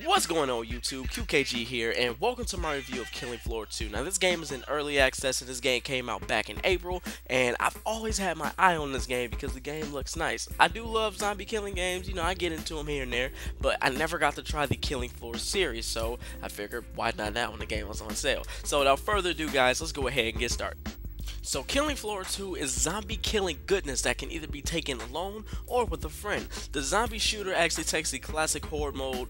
What's going on YouTube? QKG here, and welcome to my review of Killing Floor 2. Now this game is in early access and this game came out back in April, and I've always had my eye on this game because the game looks nice. I do love zombie killing games, I get into them here and there, but I never got to try the Killing Floor series, so I figured why not now when the game was on sale. So without further ado guys, let's go ahead and get started. So Killing Floor 2 is zombie killing goodness that can either be taken alone or with a friend. The zombie shooter actually takes the classic horde mode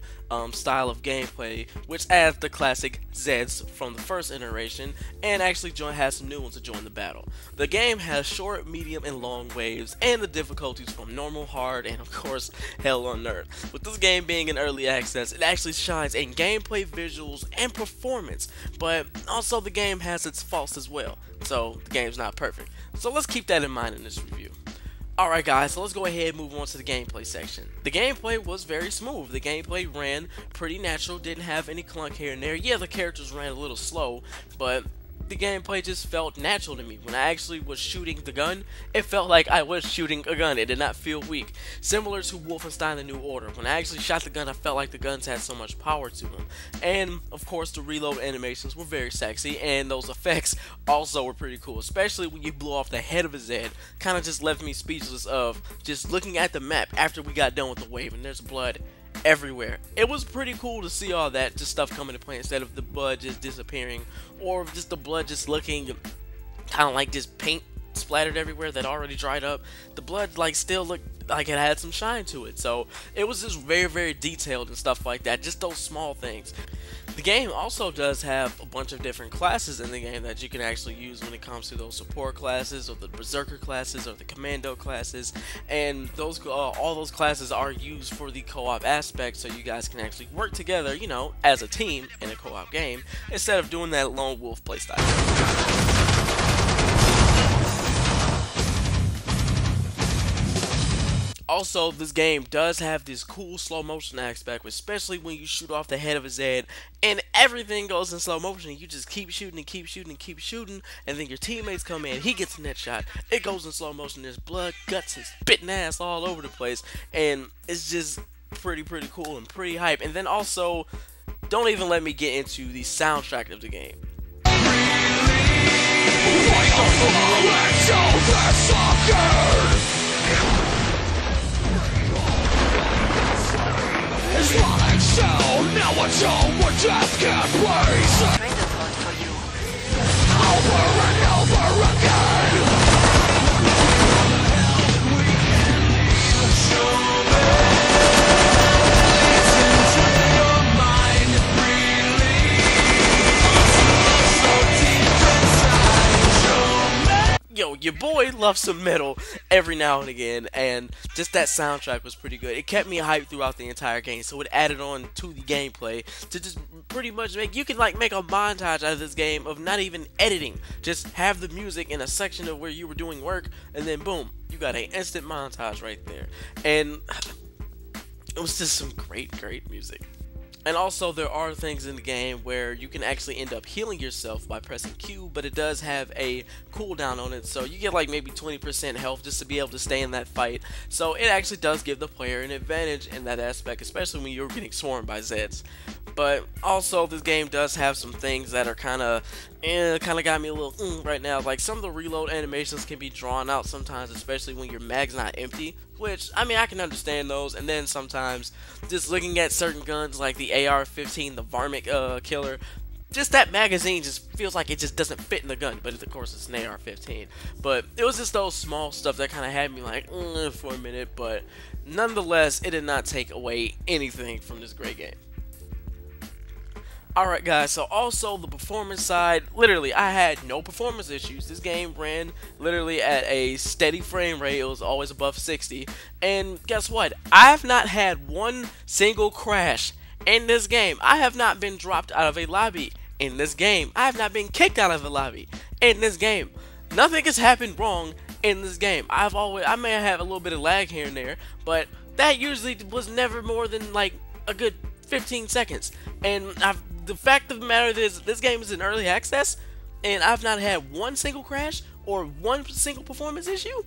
style of gameplay, which adds the classic Zeds from the first iteration, and actually has some new ones to join the battle. The game has short, medium, and long waves, and the difficulties from normal, hard, and of course, hell on earth. With this game being in early access, it actually shines in gameplay, visuals, and performance, but also the game has its faults as well. So the game's not perfect. So let's keep that in mind in this review. Alright guys, so let's go ahead and move on to the gameplay section. The gameplay was very smooth. The gameplay ran pretty natural, didn't have any clunk here and there. Yeah, the characters ran a little slow, but the gameplay just felt natural to me. When I actually was shooting the gun, it felt like I was shooting a gun. It did not feel weak. Similar to Wolfenstein: The New Order. When I actually shot the gun, I felt like the guns had so much power to them. And, of course, the reload animations were very sexy, and those effects also were pretty cool. Especially when you blew off the head of his head. Kind of just left me speechless of just looking at the map after we got done with the wave, and there's blood everywhere. It was pretty cool to see all that just stuff coming to play instead of the blood just disappearing, or just the blood just looking kind of like just paint splattered everywhere that already dried up. The blood like still looked like it had some shine to it, so it was just very detailed and stuff like that, just those small things. The game also does have a bunch of different classes in the game that you can actually use when it comes to those support classes or the berserker classes or the commando classes, and those all those classes are used for the co-op aspect, so you guys can actually work together, as a team in a co-op game instead of doing that lone wolf playstyle. Also, this game does have this cool slow motion aspect, especially when you shoot off the head of his head and everything goes in slow motion. You just keep shooting and keep shooting and keep shooting, and then your teammates come in, he gets a net shot, it goes in slow motion, there's blood, guts, and spitting ass all over the place, and it's just pretty cool and pretty hype. And then also, don't even let me get into the soundtrack of the game. Now watch out what death can please. Train is one for you. Over and over again. Yo, your boy loves some metal every now and again, and just that soundtrack was pretty good. It kept me hyped throughout the entire game, so it added on to the gameplay to just pretty much you can make a montage out of this game of not even editing. Just have the music in a section of where you were doing work, and then boom, you got an instant montage right there. And it was just some great music. And also, there are things in the game where you can actually end up healing yourself by pressing Q, but it does have a cooldown on it, so you get like maybe 20% health just to be able to stay in that fight. So it actually does give the player an advantage in that aspect, especially when you're getting swarmed by Zeds. But also, this game does have some things that are kind of got me a little right now. Like, some of the reload animations can be drawn out sometimes, especially when your mag's not empty, which, I mean, I can understand those. And then sometimes, just looking at certain guns like the AR-15, the Varmint killer, just that magazine just feels like it just doesn't fit in the gun, but of course it's an AR-15. But it was just those small stuff that kind of had me like, for a minute, but nonetheless, it did not take away anything from this great game. Alright guys, so also the performance side, literally I had no performance issues. This game ran literally at a steady frame rate. It was always above 60, and guess what? I have not had one single crash in this game. I have not been dropped out of a lobby in this game. I have not been kicked out of a lobby in this game. Nothing has happened wrong in this game. I may have a little bit of lag here and there, but that usually was never more than like a good 15 seconds. And the fact of the matter is, this game is in early access, and I've not had one single crash or one single performance issue.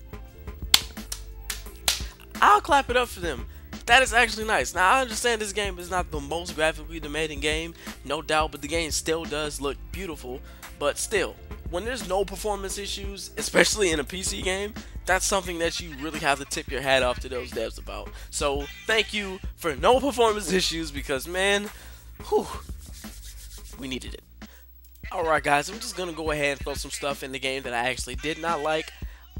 I'll clap it up for them. That is actually nice. Now, I understand this game is not the most graphically demanding game, no doubt, but the game still does look beautiful. But still, when there's no performance issues, especially in a PC game, that's something that you really have to tip your hat off to those devs about. So, thank you for no performance issues because, man, whew, we needed it. Alright guys, I'm just gonna go ahead and throw some stuff in the game that I actually did not like.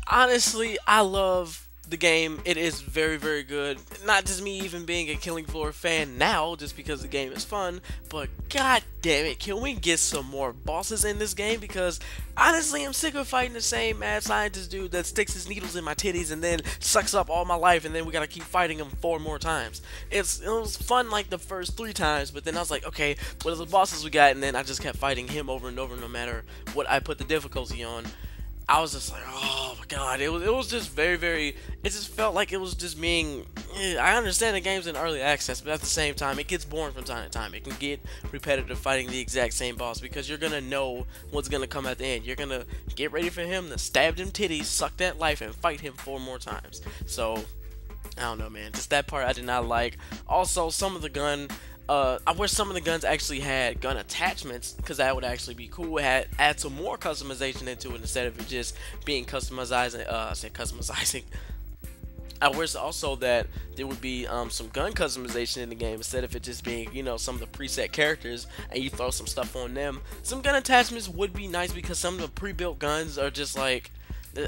Honestly, I love the game. It is very, very good. Not just me even being a Killing Floor fan now, just because the game is fun, but god damn it, can we get some more bosses in this game? Because honestly, I'm sick of fighting the same mad scientist dude that sticks his needles in my titties and then sucks up all my life, and then we gotta keep fighting him 4 more times. It was fun like the first 3 times, but then I was like, okay, what are the bosses we got? And then I just kept fighting him over and over, no matter what I put the difficulty on. I was just like, oh my god, it was just very, very, it just felt like it was just being, I understand the game's in early access, but at the same time, it gets boring from time to time. It can get repetitive fighting the exact same boss because you're gonna know what's gonna come at the end. You're gonna get ready for him to stab them titties, suck that life, and fight him 4 more times. So, I don't know, man, just that part I did not like. Also, some of the gun, I wish some of the guns actually had gun attachments, because that would actually be cool. Add some more customization into it instead of it just being customizing. Customizing. I wish also that there would be some gun customization in the game instead of it just being, you know, some of the preset characters and you throw some stuff on them. Some gun attachments would be nice because some of the pre-built guns are just like,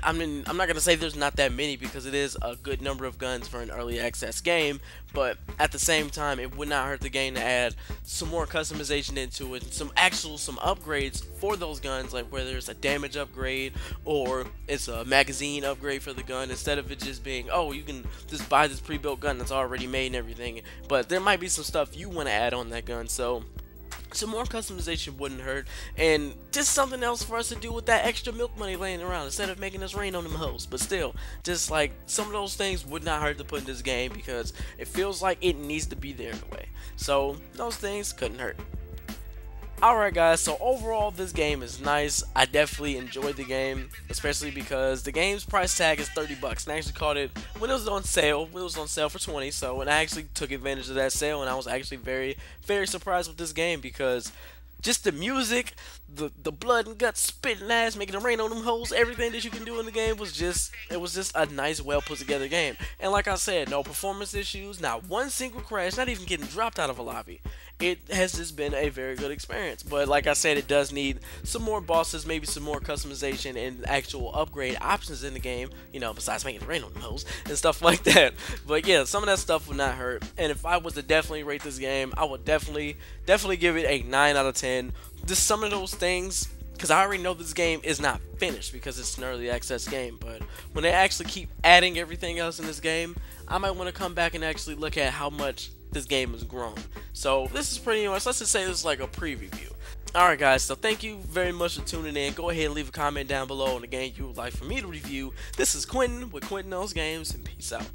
I mean, I'm not going to say there's not that many because it is a good number of guns for an early access game, but at the same time, it would not hurt the game to add some more customization into it, some upgrades for those guns, like whether it's a damage upgrade or it's a magazine upgrade for the gun, instead of it just being, oh, you can just buy this pre-built gun that's already made and everything, but there might be some stuff you want to add on that gun, so some more customization wouldn't hurt, and just something else for us to do with that extra milk money laying around instead of making us rain on them hoes. But still, just like some of those things would not hurt to put in this game because it feels like it needs to be there in a way. So those things couldn't hurt. Alright guys, so overall this game is nice. I definitely enjoyed the game, especially because the game's price tag is 30 bucks, and I actually caught it when it was on sale. It was on sale for 20, so and I actually took advantage of that sale, and I was actually very, very surprised with this game because just the music, the blood and guts spitting ass, making it rain on them hoes, everything that you can do in the game was just, it was just a nice, well put together game. And like I said, no performance issues, not one single crash, not even getting dropped out of a lobby. It has just been a very good experience. But like I said, it does need some more bosses, maybe some more customization and actual upgrade options in the game, you know, besides making it rain on them hoes and stuff like that. But yeah, some of that stuff would not hurt. And if I was to definitely rate this game, I would definitely give it a 9 out of 10. Just some of those things, because I already know this game is not finished because it's an early access game, but when they actually keep adding everything else in this game, I might want to come back and actually look at how much this game has grown. So this is pretty much, let's just say this is like a preview. Alright guys, so thank you very much for tuning in. Go ahead and leave a comment down below on the game you would like for me to review. This is Quentin with Quentin Knows Games, and peace out.